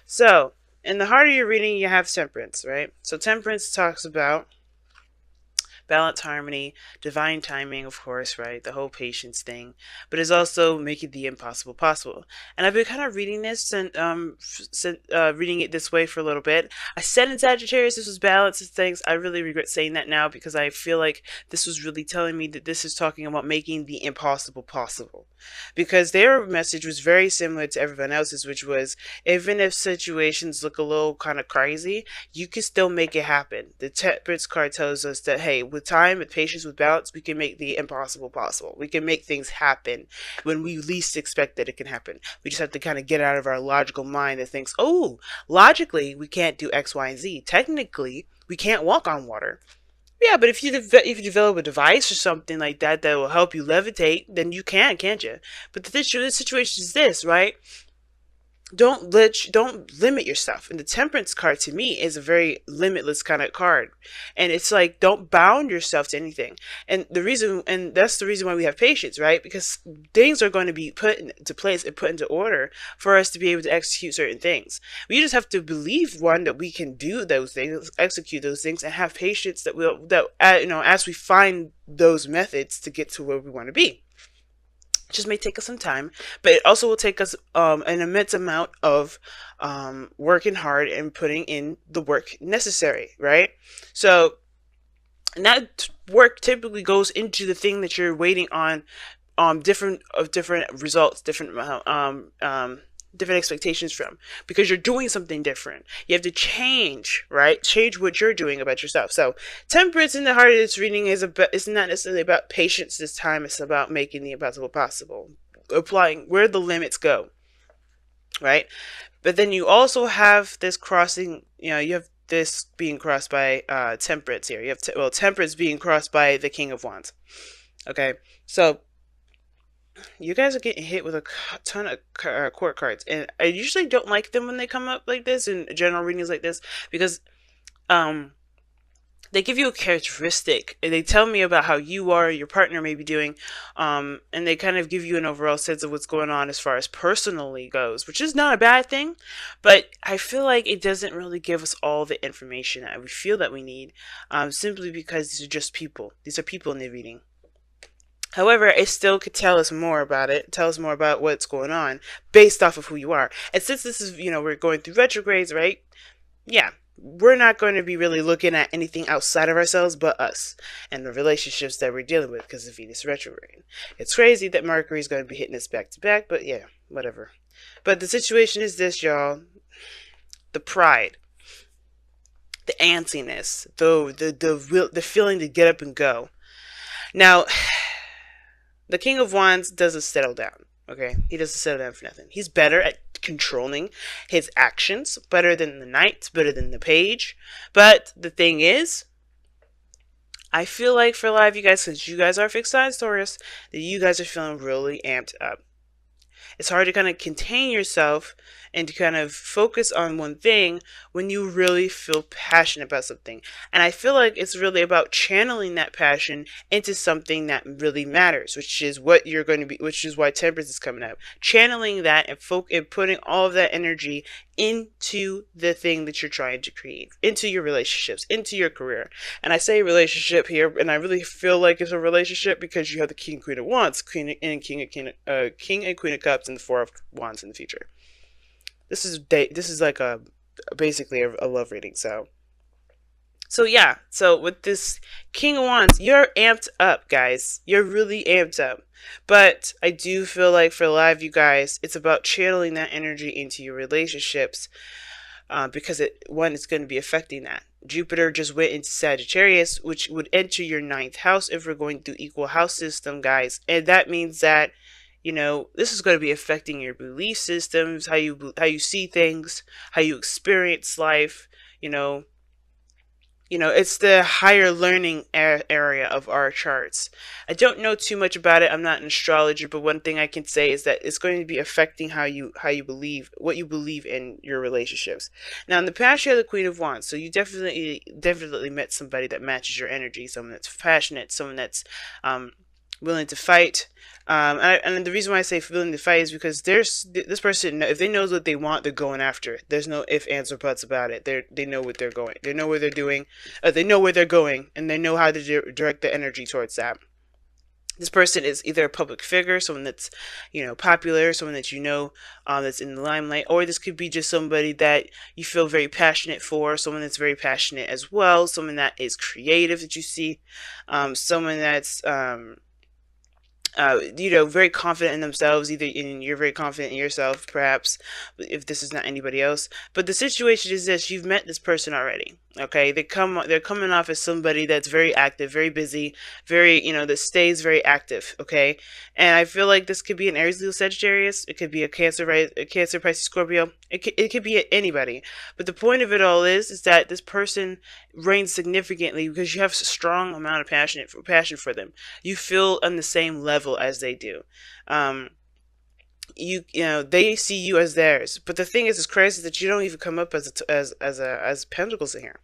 So, in the heart of your reading, you have temperance, right? So, temperance talks about balance, harmony, divine timing, of course, right? The whole patience thing, but it's also making the impossible possible. And I've been kind of reading this and reading it this way for a little bit. I said in Sagittarius this was balance and things. I really regret saying that now because I feel like this was really telling me that this is talking about making the impossible possible. Because their message was very similar to everyone else's, which was even if situations look a little kind of crazy, you can still make it happen. The Temperance card tells us that, hey, with time, with patience, with balance, we can make the impossible possible. We can make things happen when we least expect that it can happen. We just have to kind of get out of our logical mind that thinks, oh, logically, we can't do X, Y, and Z. Technically, we can't walk on water. Yeah, but if you develop a device or something like that that will help you levitate, then you can, can't you? But the situation is this, right? Don't limit yourself. And the temperance card to me is a very limitless kind of card, and it's like don't bound yourself to anything. And that's the reason why we have patience, right? Because things are going to be put into place and put into order for us to be able to execute certain things. We just have to believe, one, that we can do those things, execute those things, and have patience as we find those methods to get to where we want to be. It just may take us some time, but it also will take us an immense amount of working hard and putting in the work necessary, right? So, and that work typically goes into the thing that you're waiting on, different results, different expectations from, because you're doing something different. You have to change, right? Change what you're doing about yourself. So temperance in the heart of this reading it's not necessarily about patience this time. It's about making the impossible possible, applying where the limits go, right? But then you also have this crossing, you have this being crossed by temperance here. You have temperance being crossed by the King of Wands. Okay, so you guys are getting hit with a ton of court cards, and I usually don't like them when they come up like this in general readings like this, because um they give you a characteristic and they tell me about how you are, your partner may be doing, and they kind of give you an overall sense of what's going on as far as personally goes, which is not a bad thing, but I feel like it doesn't really give us all the information that we feel that we need, simply because these are just people. These are people in the reading. However, it still could tell us more about it, tell us more about what's going on based off of who you are. And since this is, we're going through retrogrades, right? Yeah, we're not going to be really looking at anything outside of ourselves but us and the relationships that we're dealing with because of Venus retrograde. It's crazy that Mercury is going to be hitting us back to back, but yeah, whatever. But the situation is this, y'all. The pride, the antsiness, the feeling to get up and go. Now, the King of Wands doesn't settle down. Okay, he doesn't settle down for nothing. He's better at controlling his actions, better than the Knight, better than the Page. But the thing is, I feel like for a lot of you guys, since you guys are fixed signs Taurus, that you guys are feeling really amped up. It's hard to kind of contain yourself and to kind of focus on one thing when you really feel passionate about something. And I feel like it's really about channeling that passion into something that really matters, which is what you're going to be, which is why temperance is coming up. Channeling that and putting all of that energy into the thing that you're trying to create, into your relationships, into your career. And I say relationship here, and I really feel like it's a relationship because you have the King and Queen of Wands, King and Queen of Cups, and the Four of Wands in the future. This is like basically a love reading. So yeah, so with this King of Wands, you're amped up, guys. You're really amped up. But I do feel like for a lot of you guys, it's about channeling that energy into your relationships, because it's going to be affecting that. Jupiter just went into Sagittarius, which would enter your 9th house if we're going through equal house system, guys. And that means that, this is going to be affecting your belief systems, how you see things, how you experience life, it's the higher learning area of our charts. I don't know too much about it. I'm not an astrologer, but one thing I can say is that it's going to be affecting how you believe, what you believe in your relationships. Now, in the past, you had the Queen of Wands, so you definitely met somebody that matches your energy, someone that's passionate, someone that's willing to fight. And the reason why I say willing to fight is because there's this person. If they knows what they want, they're going after it. There's no ifs, ands, or buts about it. They know what they're going. They know where they're doing. They know where they're going, and they know how to direct the energy towards that. This person is either a public figure, someone that's, popular, someone that that's in the limelight, or this could be just somebody that you feel very passionate for, someone that's very passionate as well, someone that is creative that you see, someone that's very confident in themselves. You're very confident in yourself, perhaps, if this is not anybody else. But the situation is this: you've met this person already. Okay, they're coming off as somebody that's very active, very busy, very that stays very active. Okay, and I feel like this could be an Aries, Leo, Sagittarius. It could be a Cancer, right? A Cancer, Pisces, Scorpio. It could be anybody. But the point of it all is that this person reigns significantly because you have a strong amount of passion for them. You feel on the same level as they do. Um, they see you as theirs. But the thing is, it's crazy that you don't even come up as pentacles in here.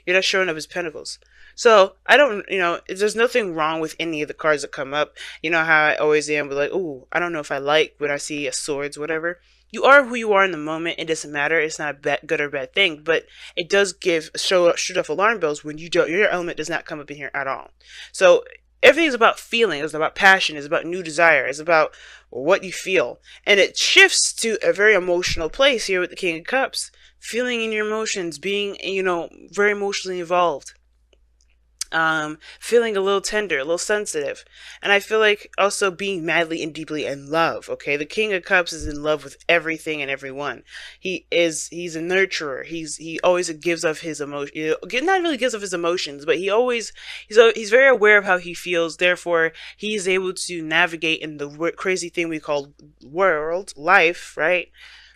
You're not showing up as pentacles. So I don't, there's nothing wrong with any of the cards that come up. You know how I always am, but like, ooh, I don't know if I like when I see a swords, whatever. You are who you are in the moment. It doesn't matter. It's not a good or bad thing, but it does shoot off alarm bells when your element does not come up in here at all. So everything's about feeling. It's about passion. It's about new desire. It's about what you feel, and it shifts to a very emotional place here with the King of Cups. Feeling in your emotions, being very emotionally involved, feeling a little tender, a little sensitive. And I feel like also being madly and deeply in love. Okay, the King of Cups is in love with everything and everyone. He's a nurturer. He always gives of his emotion, not really gives of his emotions, but he's very aware of how he feels. Therefore, he's able to navigate in the crazy thing we call life, right?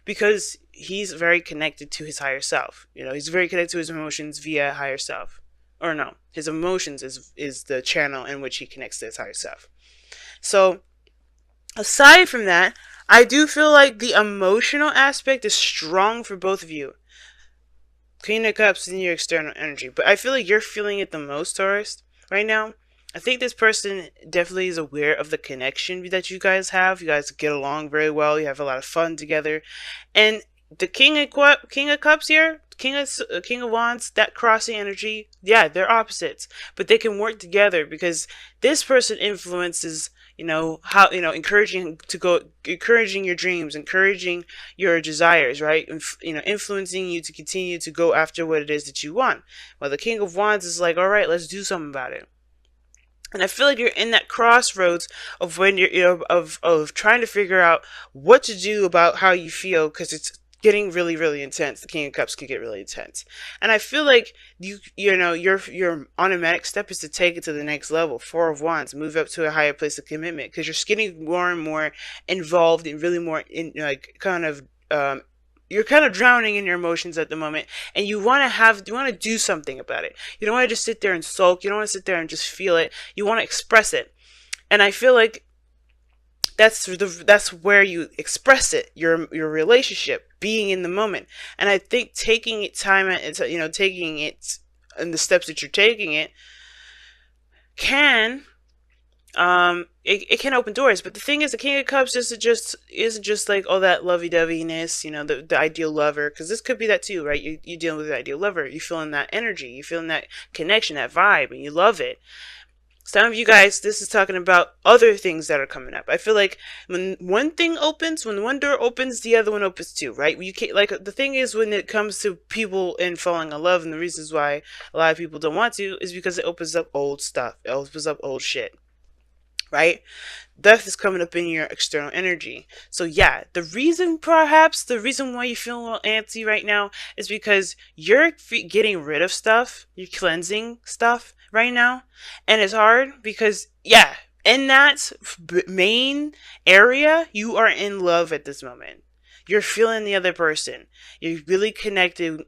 Because he's very connected to his higher self. He's very connected to his emotions via higher self. Or no, his emotions is the channel in which he connects to his higher self. So aside from that, I do feel like the emotional aspect is strong for both of you. Queen of Cups in your external energy, but I feel like you're feeling it the most, Taurus, right now. I think this person definitely is aware of the connection that you guys have. You guys get along very well. You have a lot of fun together, and the King of Cups here, King of Wands, that crossing energy, yeah, they're opposites, but they can work together because this person influences, how, encouraging your dreams, encouraging your desires, right? Influencing you to continue to go after what it is that you want. Well, the King of Wands is like, all right, let's do something about it. And I feel like you're in that crossroads of when you're, of trying to figure out what to do about how you feel, because it's getting really, really intense. The King of Cups can get really intense. And I feel like your automatic step is to take it to the next level. Four of Wands, move up to a higher place of commitment, because you're getting more and more involved and really more in you're kind of drowning in your emotions at the moment, and you want to do something about it. You don't want to just sit there and sulk. You don't want to sit there and just feel it. You want to express it. And I feel like that's where you express it, your relationship, being in the moment. And I think taking it time, taking it and the steps that you're taking it can it can open doors. But the thing is, the King of Cups isn't just like all that lovey-doveyness, the ideal lover, because this could be that too, right? You dealing with the ideal lover, you feeling that energy, you feeling that connection, that vibe, and you love it. Some of you guys, this is talking about other things that are coming up. I feel like when one door opens, the other one opens too, right? You can't, like, the thing is, when it comes to people and falling in love, and the reasons why a lot of people don't want to is because it opens up old stuff. It opens up old shit, right? Death is coming up in your external energy. So yeah, the reason why you feel a little antsy right now is because you're getting rid of stuff, you're cleansing stuff right now, and it's hard because, yeah, in that main area, you are in love at this moment. You're feeling the other person. You're really connecting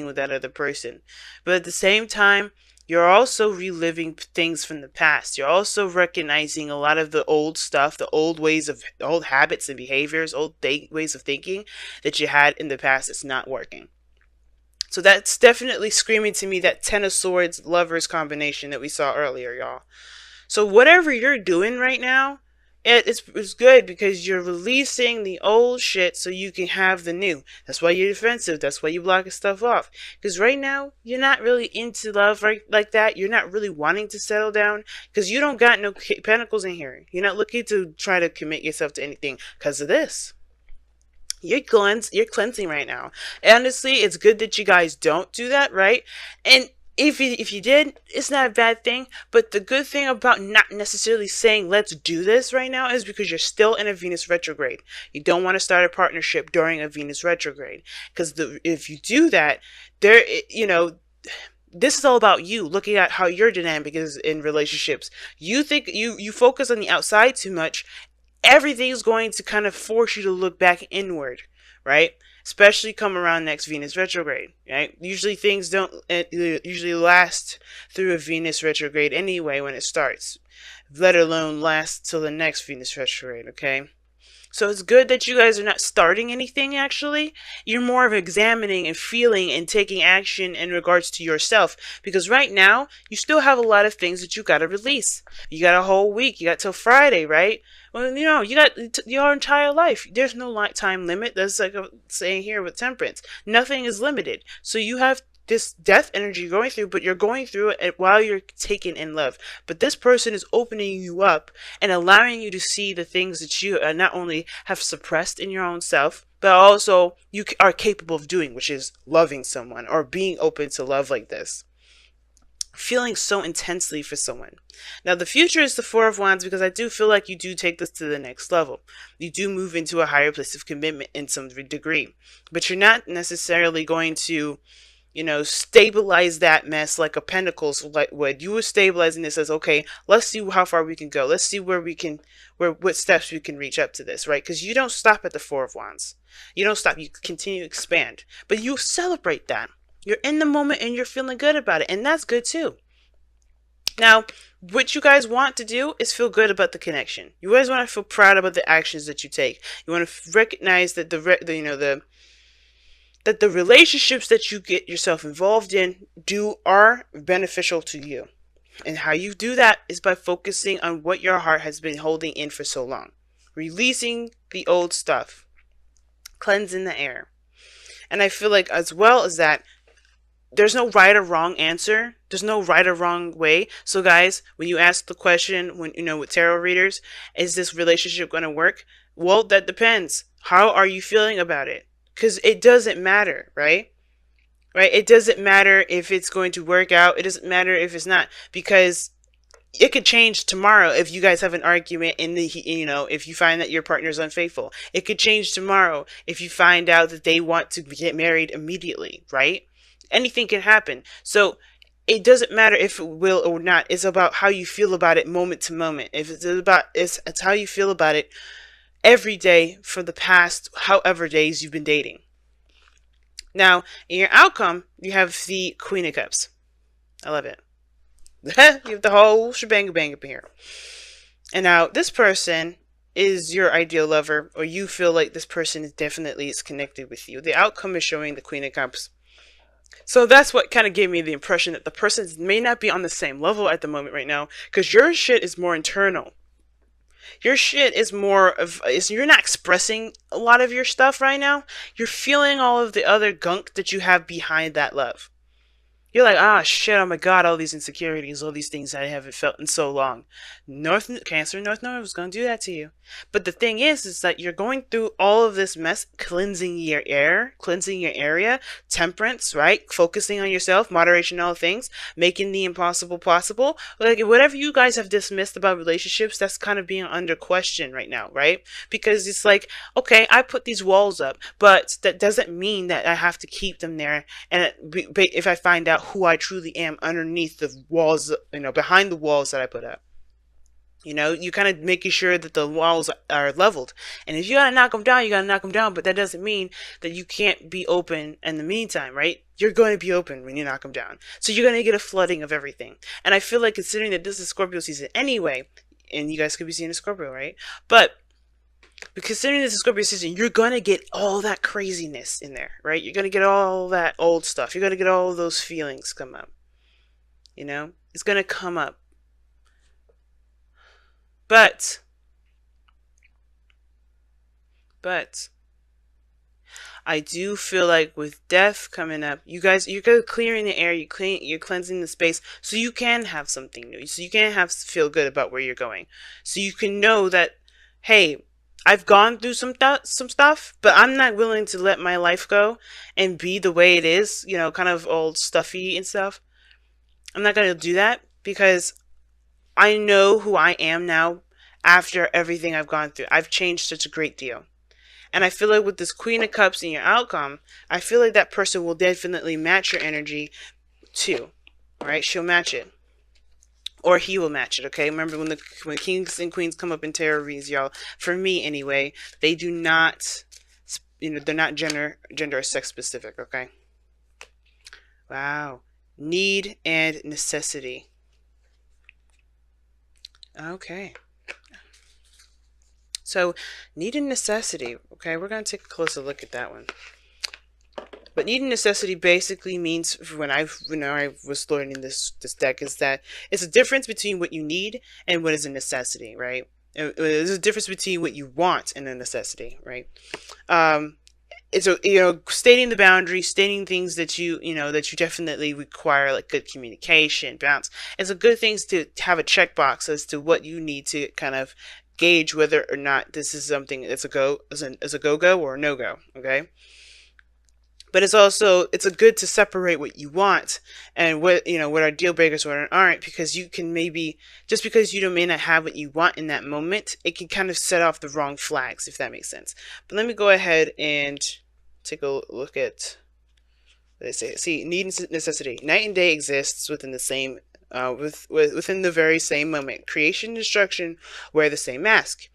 with that other person. But at the same time, you're also reliving things from the past. You're also recognizing a lot of the old stuff, the old habits and behaviors, ways of thinking that you had in the past that's not working. So that's definitely screaming to me that Ten of Swords Lovers combination that we saw earlier, y'all. So whatever you're doing right now, it's good because you're releasing the old shit so you can have the new. That's why you're defensive. That's why you blocking stuff off. Because right now, you're not really into love right like that. You're not really wanting to settle down because you don't got no pentacles in here. You're not looking to try to commit yourself to anything because of this. You're cleansing right now. Honestly, it's good that you guys don't do that, right? And if you did, it's not a bad thing. But the good thing about not necessarily saying let's do this right now is because you're still in a Venus retrograde. You don't want to start a partnership during a Venus retrograde because if you do that, there, this is all about you looking at how your dynamic is in relationships. You think you focus on the outside too much. Everything's going to kind of force you to look back inward, right? Especially come around next Venus retrograde, right? Usually things don't usually last through a Venus retrograde anyway when it starts, let alone last till the next Venus retrograde, okay? So it's good that you guys are not starting anything actually. You're more of examining and feeling and taking action in regards to yourself. Because right now, you still have a lot of things that you got to release. You got a whole week. You got till Friday, right? Well, you got your entire life. There's no time limit. That's like a saying here with temperance. Nothing is limited. So you have this death energy going through, but you're going through it while you're taken in love. But this person is opening you up and allowing you to see the things that you not only have suppressed in your own self, but also you are capable of doing, which is loving someone or being open to love like this. Feeling so intensely for someone. Now the future is the Four of Wands because I do feel like you do take this to the next level. You do move into a higher place of commitment in some degree, but you're not necessarily going to stabilize that mess like a pentacles would. You were stabilizing this as, okay, let's see how far we can go. Let's see what steps we can reach up to this, right? Because you don't stop at the Four of Wands. You don't stop. You continue to expand. But you celebrate that. You're in the moment and you're feeling good about it. And that's good too. Now, what you guys want to do is feel good about the connection. You guys want to feel proud about the actions that you take. You want to recognize that that the relationships that you get yourself involved in are beneficial to you. And how you do that is by focusing on what your heart has been holding in for so long. Releasing the old stuff. Cleansing the air. And I feel like as well as that, there's no right or wrong answer. There's no right or wrong way. So guys, when you ask the question, with tarot readers, is this relationship going to work? Well, that depends. How are you feeling about it? Because it doesn't matter, right? Right? It doesn't matter if it's going to work out. It doesn't matter if it's not. Because it could change tomorrow if you guys have an argument if you find that your partner is unfaithful. It could change tomorrow if you find out that they want to get married immediately, right? Anything can happen. So it doesn't matter if it will or not. It's about how you feel about it moment to moment. It's how you feel about it every day for the past however days you've been dating. Now, in your outcome, you have the Queen of Cups. I love it. You have the whole shebang bang up here. And now, this person is your ideal lover, or you feel like this person is definitely connected with you. The outcome is showing the Queen of Cups. So that's what kind of gave me the impression that the person may not be on the same level at the moment right now, because your shit is more internal. Your shit is you're not expressing a lot of your stuff right now. You're feeling all of the other gunk that you have behind that love. You're like, shit, oh my God, all these insecurities, all these things I haven't felt in so long. Cancer North Node is going to do that to you. But the thing is that you're going through all of this mess, cleansing your air, cleansing your area, temperance, right? Focusing on yourself, moderation, all things, making the impossible possible. Like whatever you guys have dismissed about relationships, that's kind of being under question right now, right? Because it's like, okay, I put these walls up, but that doesn't mean that I have to keep them there. And if I find out who I truly am underneath the walls, behind the walls that I put up. You kind of making sure that the walls are leveled. And if you gotta knock them down, you gotta knock them down. But that doesn't mean that you can't be open in the meantime, right? You're going to be open when you knock them down. So you're going to get a flooding of everything. And I feel like considering that this is Scorpio season anyway, and you guys could be seeing a Scorpio, right? But considering this is Scorpio season, you're going to get all that craziness in there, right? You're going to get all that old stuff. You're going to get all those feelings come up. It's going to come up. But, but, I do feel like with death coming up, you guys, you're clearing the air, you're cleansing the space, so you can have something new, so you can feel good about where you're going, so you can know that, hey, I've gone through some stuff, but I'm not willing to let my life go and be the way it is, kind of old stuffy and stuff. I'm not gonna do that because I know who I am now after everything I've gone through. I've changed such a great deal. And I feel like with this Queen of Cups in your outcome, I feel like that person will definitely match your energy too. Right? She'll match it. Or he will match it, okay? Remember when kings and queens come up in tarot reads, y'all, for me anyway, they do not, they're not gender or sex specific, okay? Wow. Need and necessity. Okay. So, need and necessity. Okay, we're going to take a closer look at that one. But need and necessity basically means, when I was learning this deck, is that it's a difference between what you need and what is a necessity, right? There's a difference between what you want and a necessity, right? It's stating the boundaries, stating things that that you definitely require, like good communication, balance. It's a good thing to have a checkbox as to what you need to kind of gauge whether or not this is something that's a go or a no go. Okay. But it's a good to separate what you want and what are deal breakers, what aren't, because you can maybe, just because you may not have what you want in that moment, it can kind of set off the wrong flags, if that makes sense. But let me go ahead and take a look at what they say. See, need and necessity. Night and day exists within the same, within the very same moment. Creation and destruction wear the same mask.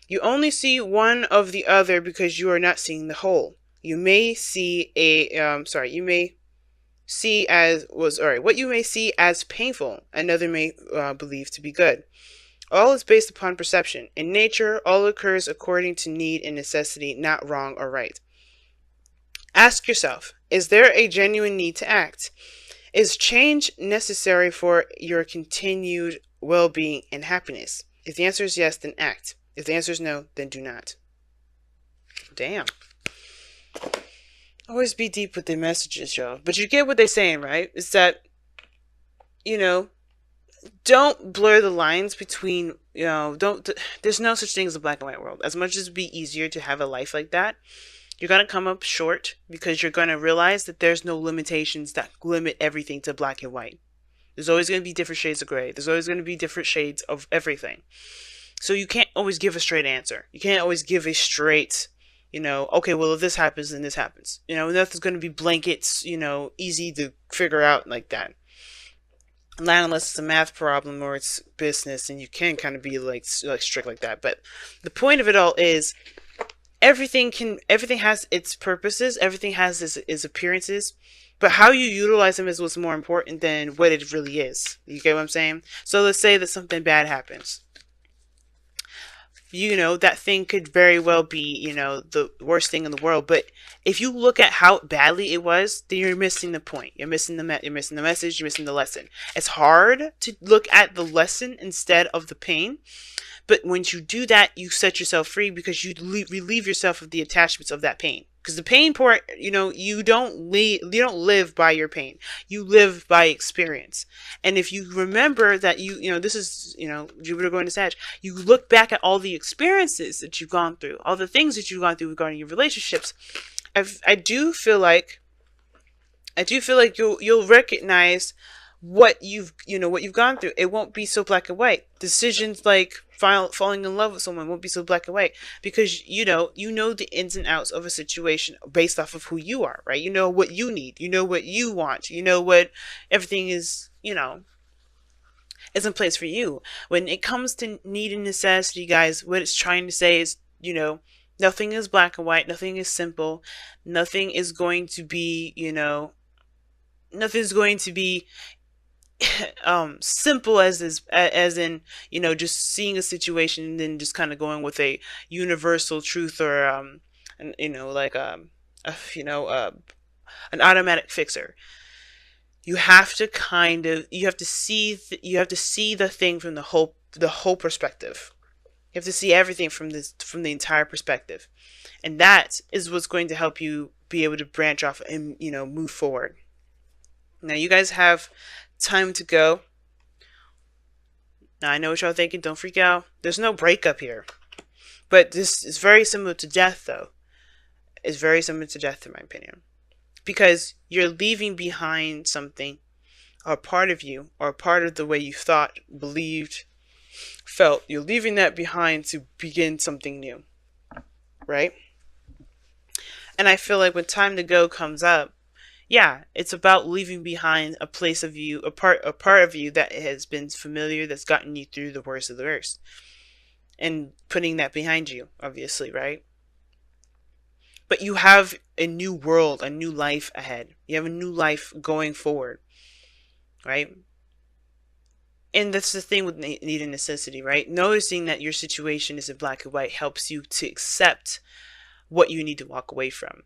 You only see one of the other because you are not seeing the whole. You may see what you may see as painful, another may believe to be good. All is based upon perception. In nature, all occurs according to need and necessity, not wrong or right. Ask yourself, is there a genuine need to act? Is change necessary for your continued well-being and happiness? If the answer is yes, then act. If the answer is no, then do not. Damn. Always be deep with their messages, y'all. But you get what they're saying, right? Is that, don't blur the lines between, there's no such thing as a black and white world. As much as it'd be easier to have a life like that, you're going to come up short because you're going to realize that there's no limitations that limit everything to black and white. There's always going to be different shades of gray. There's always going to be different shades of everything. So you can't always give a straight answer. You can't always give a straight, okay, well, if this happens, then this happens. Nothing's going to be blankets, easy to figure out like that. Not unless it's a math problem or it's business, and you can kind of be like strict like that. But the point of it all is everything has its purposes. Everything has its appearances. But how you utilize them is what's more important than what it really is. You get what I'm saying? So let's say that something bad happens. That thing could very well be, the worst thing in the world. But if you look at how badly it was, then you're missing the point. You're missing the message. You're missing the lesson. It's hard to look at the lesson instead of the pain. But when you do that, you set yourself free because you relieve yourself of the attachments of that pain. Because the pain part, you don't live by your pain. You live by experience. And if you remember that this is, Jupiter going to Sag, you look back at all the experiences that you've gone through, all the things that you've gone through regarding your relationships. I do feel like you'll recognize what you've gone through. It won't be so black and white. Decisions like falling in love with someone won't be so black and white because you know the ins and outs of a situation based off of who you are, right? You know what you need, you know what you want, you know what everything is, is in place for you. When it comes to need and necessity, guys, what it's trying to say is, nothing is black and white, nothing is simple, nothing is going to be, nothing's going to be simple as in just seeing a situation and then just kind of going with a universal truth or an automatic fixer. You have to see the thing from the whole perspective. You have to see everything from the entire perspective. And that is what's going to help you be able to branch off and, move forward. Now, you guys have time to go. Now, I know what y'all thinking. Don't freak out. There's no breakup here. But this is very similar to death, though. It's very similar to death, in my opinion. Because you're leaving behind something, or part of you, or part of the way you thought, believed, felt. You're leaving that behind to begin something new. Right? And I feel like when time to go comes up, yeah, it's about leaving behind a place of you, a part of you that has been familiar, that's gotten you through the worst of the worst. And putting that behind you, obviously, right? But you have a new world, a new life ahead. You have a new life going forward, right? And that's the thing with need and necessity, right? Noticing that your situation is in black and white helps you to accept what you need to walk away from,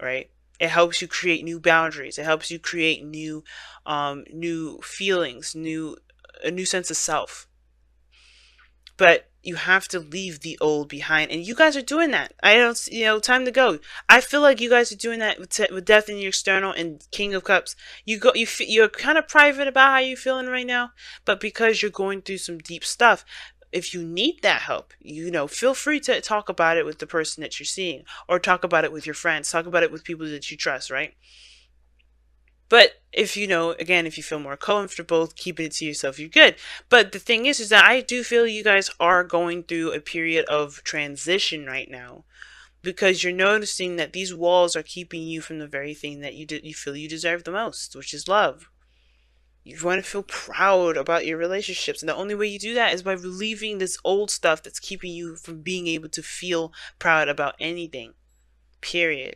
right? It helps you create new boundaries. It helps you create new feelings, a new sense of self. But you have to leave the old behind, and you guys are doing that. I don't, time to go. I feel like you guys are doing that with Death in your External and King of Cups. You're kind of private about how you're feeling right now, but because you're going through some deep stuff, if you need that help, feel free to talk about it with the person that you're seeing, or talk about it with your friends, talk about it with people that you trust, right? But if again, if you feel more comfortable keeping it to yourself, you're good. But the thing is that I do feel you guys are going through a period of transition right now, because you're noticing that these walls are keeping you from the very thing that you feel you deserve the most, which is love. You want to feel proud about your relationships. And the only way you do that is by relieving this old stuff that's keeping you from being able to feel proud about anything. Period.